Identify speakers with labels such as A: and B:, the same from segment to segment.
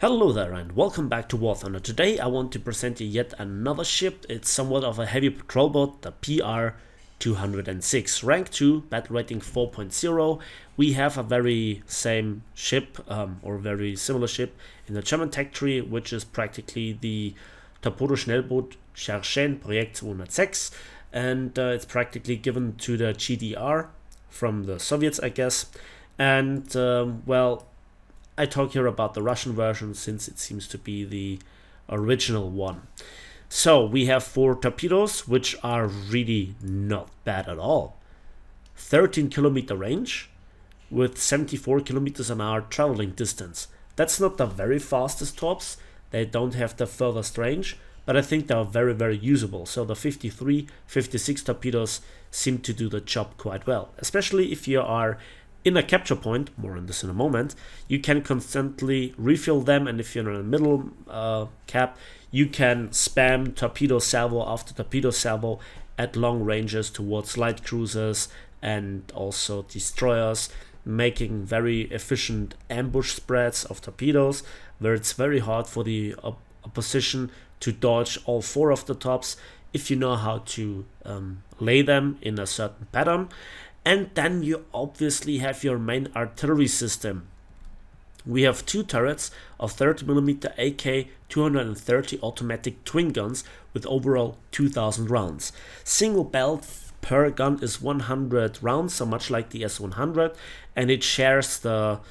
A: Hello there and welcome back to War Thunder. Today I want to present you yet another ship. It's somewhat of a heavy patrol boat, the PR-206, rank 2, battle rating 4.0. We have a very same ship or very similar ship in the German tech tree, which is practically the Torpedo-Schnellboot Cherchen Projekt 206, and it's practically given to the GDR from the Soviets, I guess. And well, I talk here about the Russian version since it seems to be the original one. So we have 4 torpedoes, which are really not bad at all. 13-kilometer range with 74 kilometers an hour traveling distance. That's not the very fastest Torps. They don't have the furthest range, but I think they are very, very usable. So the 53, 56 torpedoes seem to do the job quite well, especially if you are in a capture point. More on this in a moment. You can constantly refill them, and if you're in a middle cap, you can spam torpedo salvo after torpedo salvo at long ranges towards light cruisers and also destroyers, making very efficient ambush spreads of torpedoes where it's very hard for the opposition to dodge all 4 of the tops if you know how to lay them in a certain pattern. And then you obviously have your main artillery system. We have 2 turrets of 30mm AK 230 automatic twin guns with overall 2000 rounds. Single belt per gun is 100 rounds, so much like the S100, and it shares the,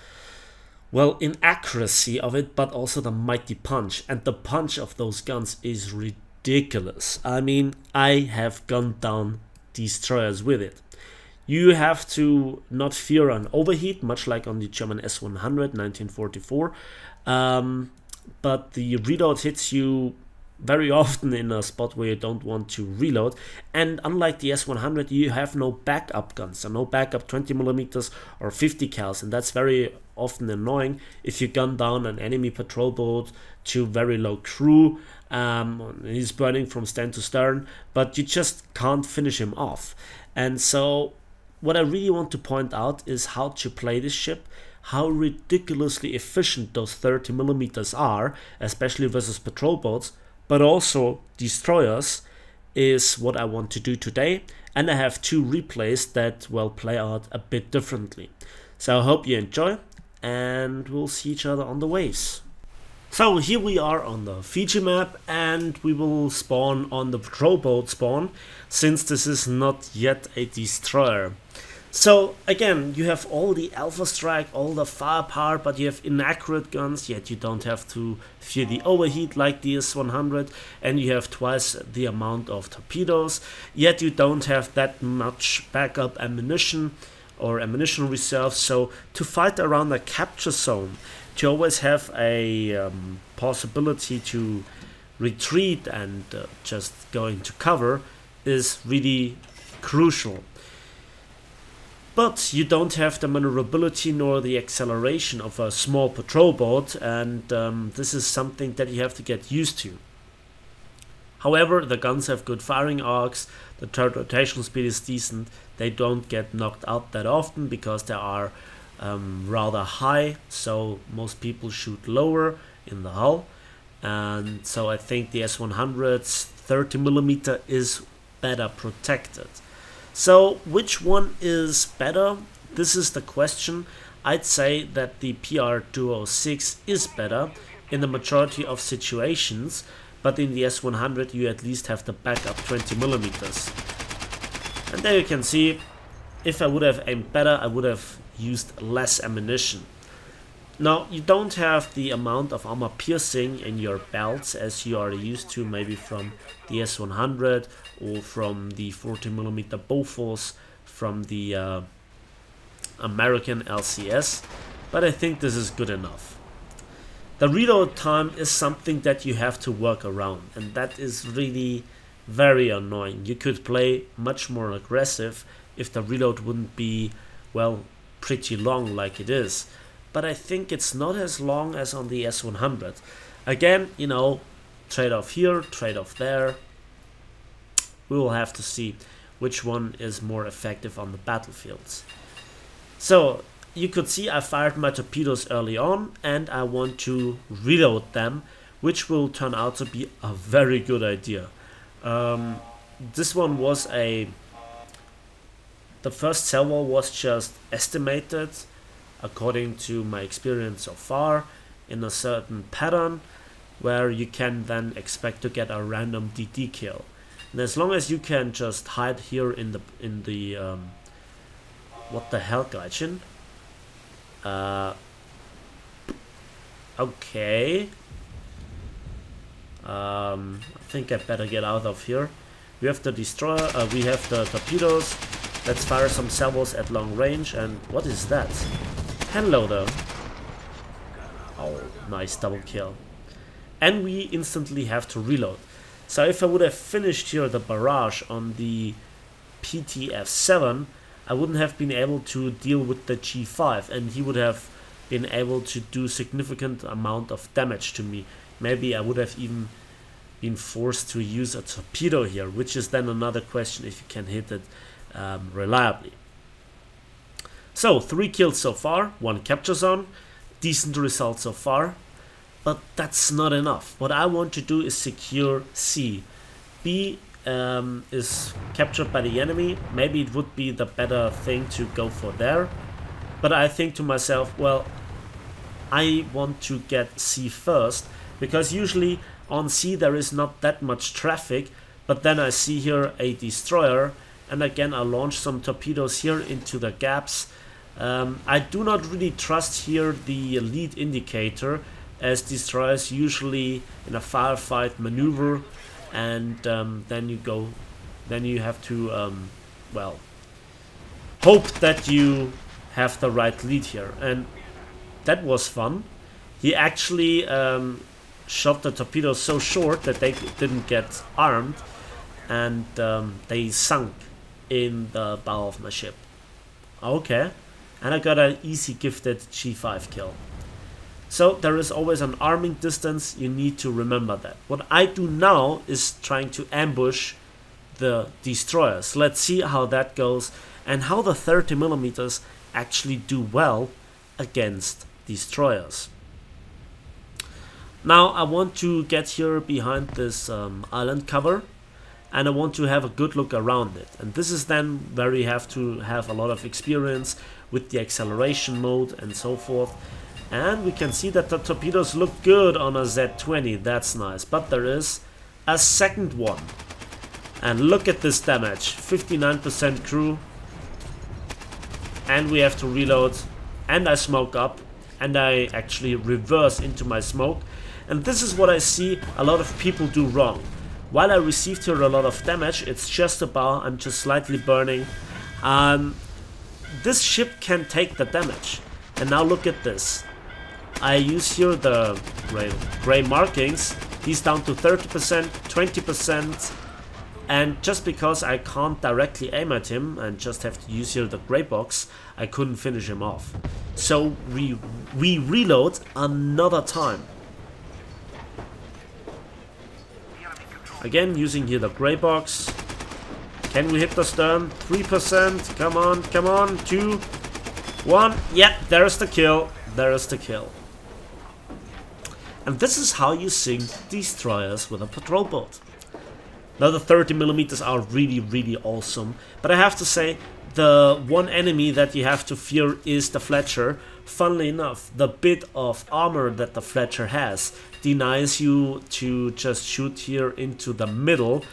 A: well, inaccuracy of it, but also the mighty punch. And the punch of those guns is ridiculous. I mean, I have gunned down destroyers with it. You have to not fear an overheat, much like on the German S100 1944, but the reload hits you very often in a spot where you don't want to reload. And unlike the S100, you have no backup guns, so no backup 20mm or 50 cals, and that's very often annoying if you gun down an enemy patrol boat to very low crew. He's burning from stern to stern, but you just can't finish him off. And so what I really want to point out is how to play this ship, how ridiculously efficient those 30mm are, especially versus patrol boats, but also destroyers is what I want to do today. And I have 2 replays that will play out a bit differently. So I hope you enjoy, and we'll see each other on the waves. So here we are on the Fiji map, and we will spawn on the patrol boat spawn, since this is not yet a destroyer. So again, you have all the alpha strike, all the firepower, but you have inaccurate guns, yet you don't have to fear the overheat like the S100, and you have twice the amount of torpedoes, yet you don't have that much backup ammunition or ammunition reserve. So to fight around a capture zone, to always have a possibility to retreat and just go into cover is really crucial. But you don't have the maneuverability nor the acceleration of a small patrol boat, and this is something that you have to get used to. However, the guns have good firing arcs, the turret rotation speed is decent, they don't get knocked out that often because they are rather high, so most people shoot lower in the hull. And so I think the S100's 30mm is better protected. So which one is better? This is the question. I'd say that the PR-206 is better in the majority of situations, but in the S100 you at least have the backup 20mm. And there you can see, if I would have aimed better, I would have used less ammunition. Now, you don't have the amount of armor piercing in your belts as you are used to maybe from the S100 or from the 40mm Bofors from the American LCS, but I think this is good enough. The reload time is something that you have to work around, and that is really very annoying. You could play much more aggressive if the reload wouldn't be, well, pretty long like it is. But I think it's not as long as on the S100. Again, you know, trade-off here, trade-off there. We will have to see which one is more effective on the battlefields. So you could see I fired my torpedoes early on, and I want to reload them, which will turn out to be a very good idea. This one was the first salvo was just estimated according to my experience so far in a certain pattern where you can then expect to get a random DD kill. And as long as you can just hide here in the what the hell, Gaijin? Okay. I think I better get out of here. We have the destroyer, we have the torpedoes. Let's fire some salvos at long range. And what is that? Hello there. Oh, nice double kill. And we instantly have to reload. So if I would have finished here the barrage on the PTF-7, I wouldn't have been able to deal with the G5, and he would have been able to do significant amount of damage to me. Maybe I would have even been forced to use a torpedo here, which is then another question if you can hit it reliably. So 3 kills so far, 1 capture zone, decent result so far, but that's not enough. What I want to do is secure C. B is captured by the enemy. Maybe it would be the better thing to go for there, but I think to myself, well, I want to get C first, because usually on C there is not that much traffic, but then I see here a destroyer, and again I launch some torpedoes here into the gaps. I do not really trust here the lead indicator, as destroyers usually in a firefight maneuver, and then you have to well, hope that you have the right lead here. And that was fun. He actually shot the torpedoes so short that they didn't get armed, and they sunk in the bow of my ship. Okay, and I got an easy gifted G5 kill. So there is always an arming distance, you need to remember that. What I do now is trying to ambush the destroyers. Let's see how that goes and how the 30mm actually do well against destroyers. Now I want to get here behind this island cover, and I want to have a good look around it. And this is then where you have to have a lot of experience with the acceleration mode and so forth. And we can see that the torpedoes look good on a Z20, that's nice. But there is a second one. And look at this damage, 59% crew. And we have to reload, and I smoke up, and I actually reverse into my smoke. And this is what I see a lot of people do wrong. While I received here a lot of damage, it's just about, I'm just slightly burning. This ship can take the damage. And now look at this. I use here the gray markings. He's down to 30%, 20%. And just because I can't directly aim at him and just have to use here the gray box, I couldn't finish him off. So we reload another time. Again, using here the gray box. Can we hit the stern? 3%. Come on, come on. 2, 1. Yeah, there's the kill. There's the kill. And this is how you sink destroyers with a patrol boat. Now the 30mm are really, really awesome. But I have to say, the one enemy that you have to fear is the Fletcher. Funnily enough, the bit of armor that the Fletcher has denies you to just shoot here into the middle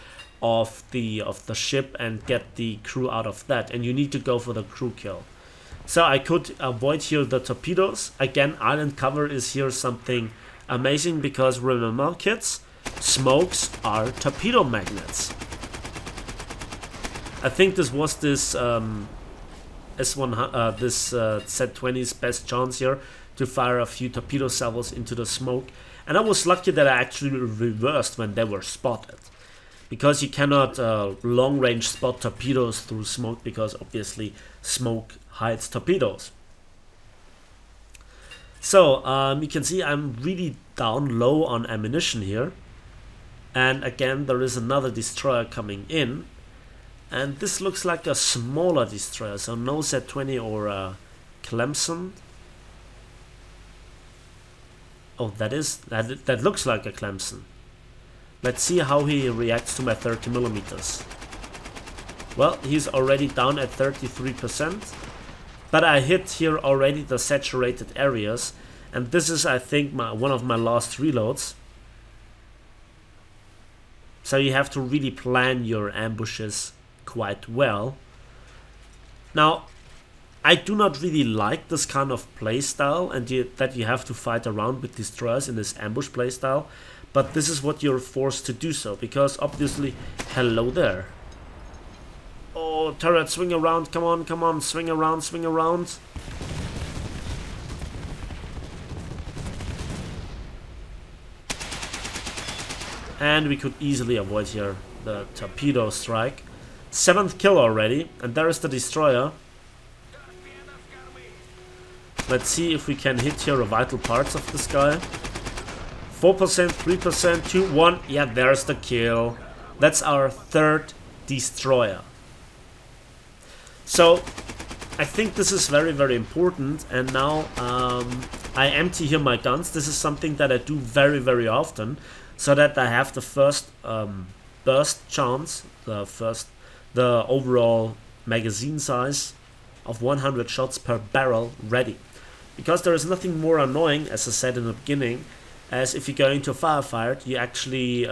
A: of the ship and get the crew out of that. And you need to go for the crew kill. So I could avoid here the torpedoes. Again, island cover is here something amazing, because remember kids, smokes are torpedo magnets. I think this was this S1 this Z20's best chance here to fire a few torpedo salvos into the smoke, and I was lucky that I actually reversed when they were spotted, because you cannot long range spot torpedoes through smoke, because obviously smoke hides torpedoes. So you can see I'm really down low on ammunition here, and again there is another destroyer coming in, and this looks like a smaller destroyer, so no Z20 or Clemson. Oh, that looks like a Clemson. Let's see how he reacts to my 30mm. Well, he's already down at 33%, but I hit here already the saturated areas, and this is, I think, one of my last reloads. So you have to really plan your ambushes quite well. Now, I do not really like this kind of playstyle, and that you have to fight around with destroyers in this ambush playstyle, but this is what you're forced to do so, because obviously, hello there. Oh, turret, swing around, come on, come on, swing around, swing around. And we could easily avoid here the torpedo strike. 7th kill already, and there is the destroyer. Let's see if we can hit here the vital parts of this guy. 4%, 3%, 2, 1. Yeah, there's the kill. That's our 3rd destroyer. So I think this is very, very important. And now I empty here my guns. This is something that I do very, very often, so that I have the first burst chance, the overall magazine size of 100 shots per barrel ready. Because there is nothing more annoying, as I said in the beginning, as if you go into a firefight, you actually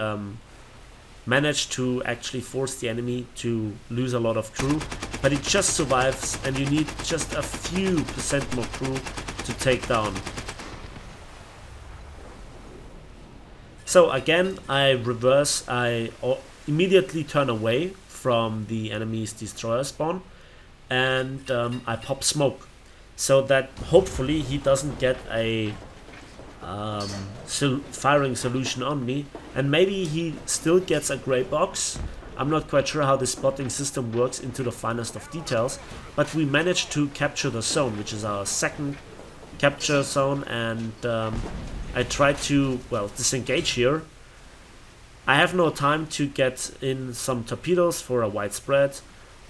A: manage to actually force the enemy to lose a lot of crew, but it just survives, and you need just a few % more crew to take down. So again, I immediately turn away from the enemy's destroyer spawn, and I pop smoke, so that hopefully he doesn't get a firing solution on me, and maybe he still gets a gray box. I'm not quite sure how this spotting system works into the finest of details, but we managed to capture the zone, which is our 2nd capture zone, and I tried to, well, disengage here. I have no time to get in some torpedoes for a wide spread,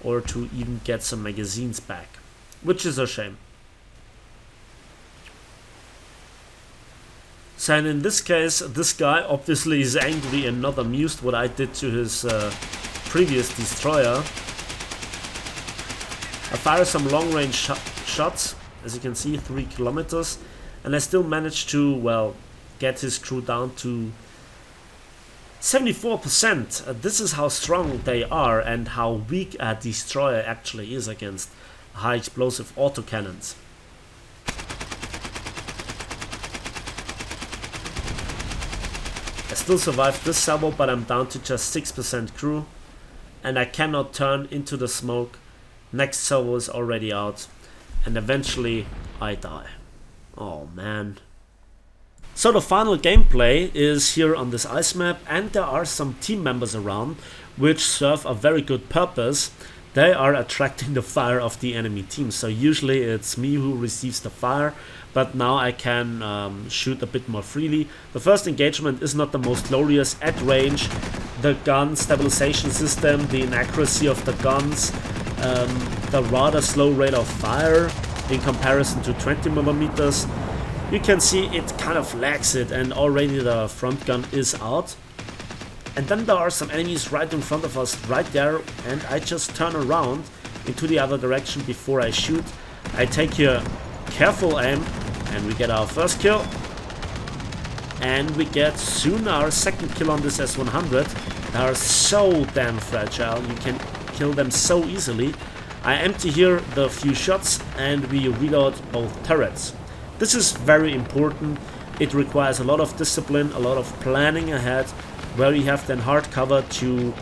A: or to even get some magazines back, which is a shame. So, and in this case, this guy obviously is angry and not amused what I did to his previous destroyer. I fire some long-range shots, as you can see, 3 kilometers, and I still managed to, well, get his crew down to 74%. This is how strong they are and how weak a destroyer actually is against high explosive autocannons. I still survived this salvo, but I'm down to just 6% crew, and I cannot turn into the smoke. Next salvo is already out, and eventually I die. Oh man. So the final gameplay is here on this ice map, and there are some team members around which serve a very good purpose. They are attracting the fire of the enemy team. So usually it's me who receives the fire, but now I can shoot a bit more freely. The first engagement is not the most glorious at range. The gun stabilization system, the inaccuracy of the guns, the rather slow rate of fire in comparison to 20mm. You can see it kind of lags it, and already the front gun is out. And then there are some enemies right in front of us, right there, and I just turn around into the other direction before I shoot. I take here careful aim, and we get our first kill. And we get soon our 2nd kill on this S100. They are so damn fragile, you can kill them so easily. I empty here the few shots, and we reload both turrets. This is very important. It requires a lot of discipline, a lot of planning ahead, where you have then hard cover to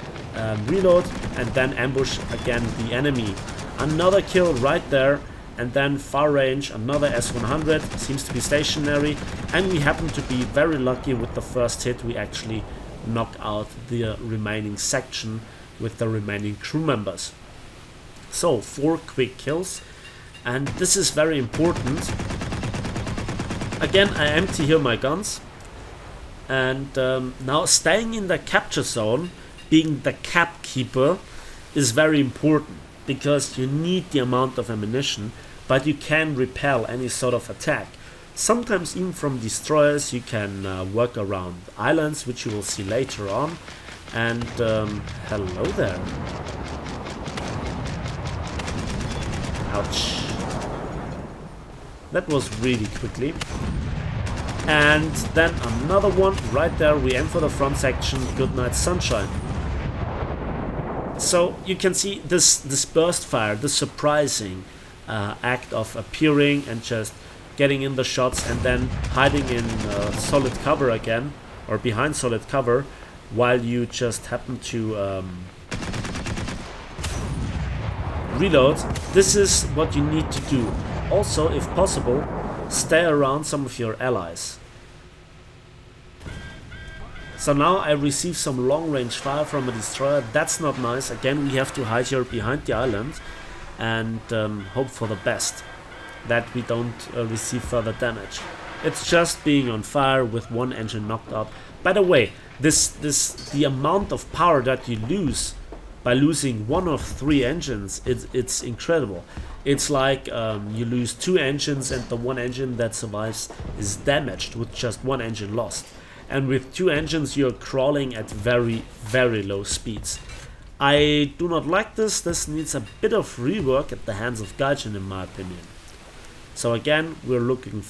A: reload and then ambush again the enemy. Another kill right there, and then far range, another S100, seems to be stationary, and we happen to be very lucky with the first hit. We actually knock out the remaining section with the remaining crew members. So 4 quick kills, and this is very important. Again, I empty here my guns, and now staying in the capture zone, being the cap keeper, is very important, because you need the amount of ammunition but you can repel any sort of attack. Sometimes even from destroyers you can work around islands, which you will see later on. And hello there. Ouch. That was really quickly. And then another one right there. We aim for the front section. Good night, sunshine. So you can see this burst fire, this surprising act of appearing and just getting in the shots and then hiding in solid cover again, or behind solid cover, while you just happen to reload. This is what you need to do. Also, if possible, stay around some of your allies. So now I receive some long-range fire from a destroyer. That's not nice. Again, we have to hide here behind the island and hope for the best, that we don't receive further damage. It's just being on fire with one engine knocked out. By the way, the amount of power that you lose by losing one of 3 engines, it's incredible. It's like you lose 2 engines and the one engine that survives is damaged with just one engine lost. And with 2 engines you're crawling at very, very low speeds. I do not like this. This needs a bit of rework at the hands of Gaijin, in my opinion. So again, we're lurking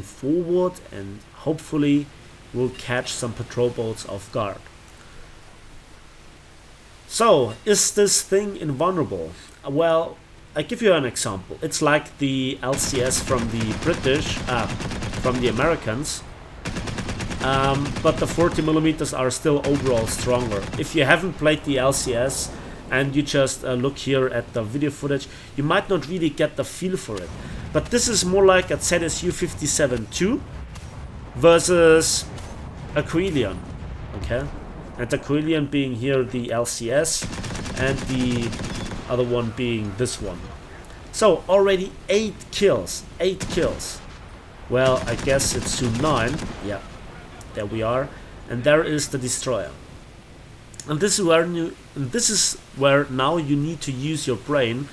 A: forward and hopefully we'll catch some patrol boats off guard. So, is this thing invulnerable? Well, I give you an example. It's like the LCS from the British, from the Americans, but the 40mm are still overall stronger. If you haven't played the LCS and you just look here at the video footage, you might not really get the feel for it. But this is more like a ZSU 57-2 versus a Coelian, okay? And the Coelian being here the LCS and the other one being this one. So already 8 kills, 8 kills. Well, I guess it's soon 9. Yeah, there we are. And there is the destroyer. And this is where now you need to use your brain.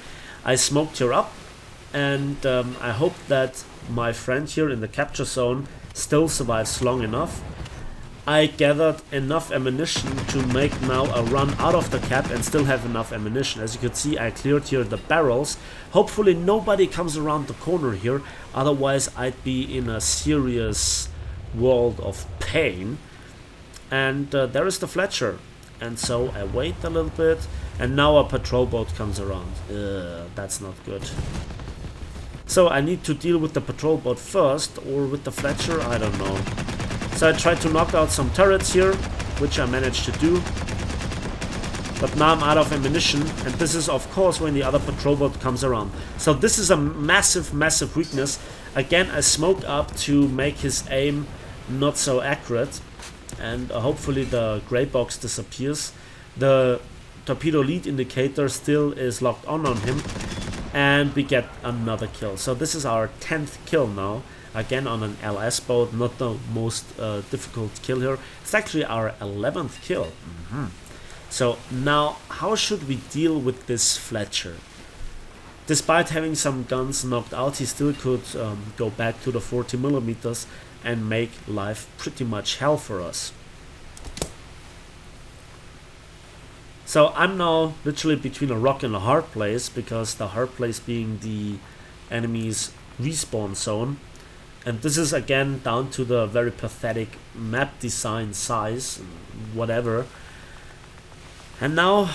A: I smoked her up, and I hope that my friend here in the capture zone still survives long enough. I gathered enough ammunition to make now a run out of the cap and still have enough ammunition. As you can see, I cleared here the barrels. Hopefully nobody comes around the corner here, otherwise I'd be in a serious world of pain. And there is the Fletcher. And so I wait a little bit, and now a patrol boat comes around. That's not good. So I need to deal with the patrol boat first, or with the Fletcher, I don't know. So I tried to knock out some turrets here, which I managed to do. But now I'm out of ammunition, and this is of course when the other patrol boat comes around. So this is a massive, massive weakness. Again, I smoked up to make his aim not so accurate. And hopefully the gray box disappears. The torpedo lead indicator still is locked on him, and we get another kill. So this is our 10th kill now, again on an LS boat, not the most difficult kill here. It's actually our 11th kill. So now how should we deal with this Fletcher? Despite having some guns knocked out, he still could go back to the 40mm and make life pretty much hell for us. So I'm now literally between a rock and a hard place, because the hard place being the enemy's respawn zone. And this is again down to the very pathetic map design size, whatever. And now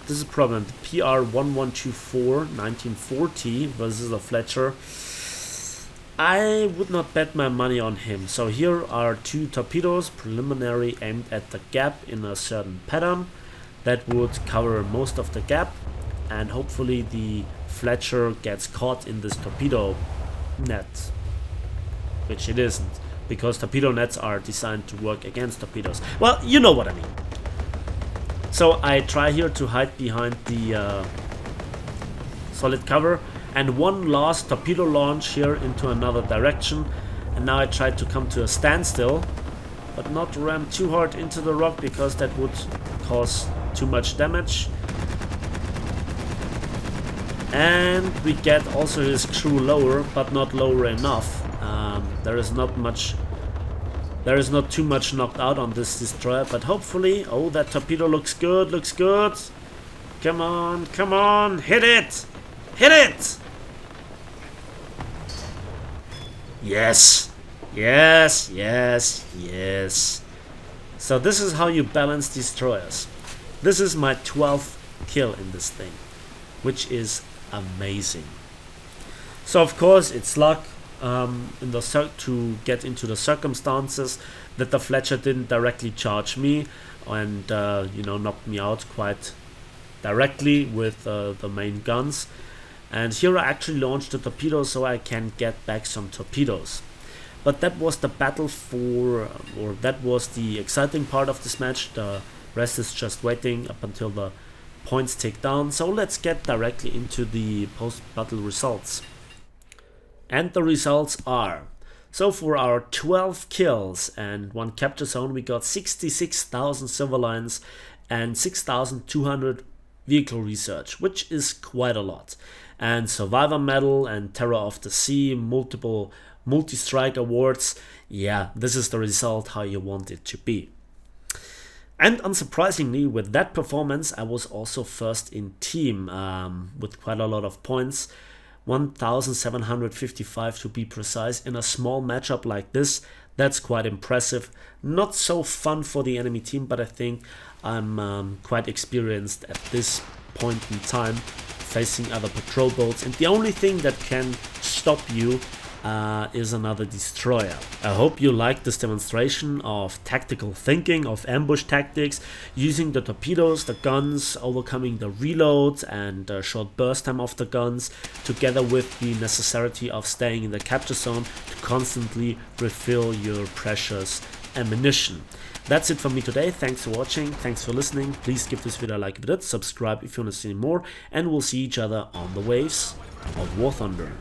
A: this is a problem. The PR 1124 1940 versus the Fletcher. I would not bet my money on him. So here are 2 torpedoes, preliminary aimed at the gap in a certain pattern. That would cover most of the gap, and hopefully the Fletcher gets caught in this torpedo net. Which it isn't, because torpedo nets are designed to work against torpedoes. Well, you know what I mean. So I try here to hide behind the solid cover, and one last torpedo launch here into another direction, and now I try to come to a standstill, but not ram too hard into the rock, because that would cause too much damage. And we get also his crew lower, but not lower enough. There is not too much knocked out on this destroyer, but hopefully... Oh, that torpedo looks good, looks good. Come on, come on, hit it! Hit it! Yes! Yes, yes, yes. So this is how you balance destroyers. This is my 12th kill in this thing, which is amazing. So of course it's luck to get into the circumstances that the Fletcher didn't directly charge me and you know, knocked me out quite directly with the main guns. And here I actually launched the torpedoes so I can get back some torpedoes. But that was the battle for, or that was the exciting part of this match. The rest is just waiting up until the points tick down. So let's get directly into the post-battle results. And the results are, so for our 12 kills and 1 capture zone, we got 66,000 silver lines and 6,200 vehicle research, which is quite a lot. And survivor medal and terror of the sea, multiple multi-strike awards. Yeah, this is the result how you want it to be. And unsurprisingly, with that performance, I was also first in team with quite a lot of points. 1,755 to be precise, in a small matchup like this. That's quite impressive. Not so fun for the enemy team, but I think I'm quite experienced at this point in time facing other patrol boats, and the only thing that can stop you is another destroyer. I hope you liked this demonstration of tactical thinking, of ambush tactics, using the torpedoes, the guns, overcoming the reloads and short burst time of the guns, together with the necessity of staying in the capture zone to constantly refill your precious ammunition. That's it from me today. Thanks for watching, thanks for listening. Please give this video a like if you did, subscribe if you want to see more, and we'll see each other on the waves of War Thunder.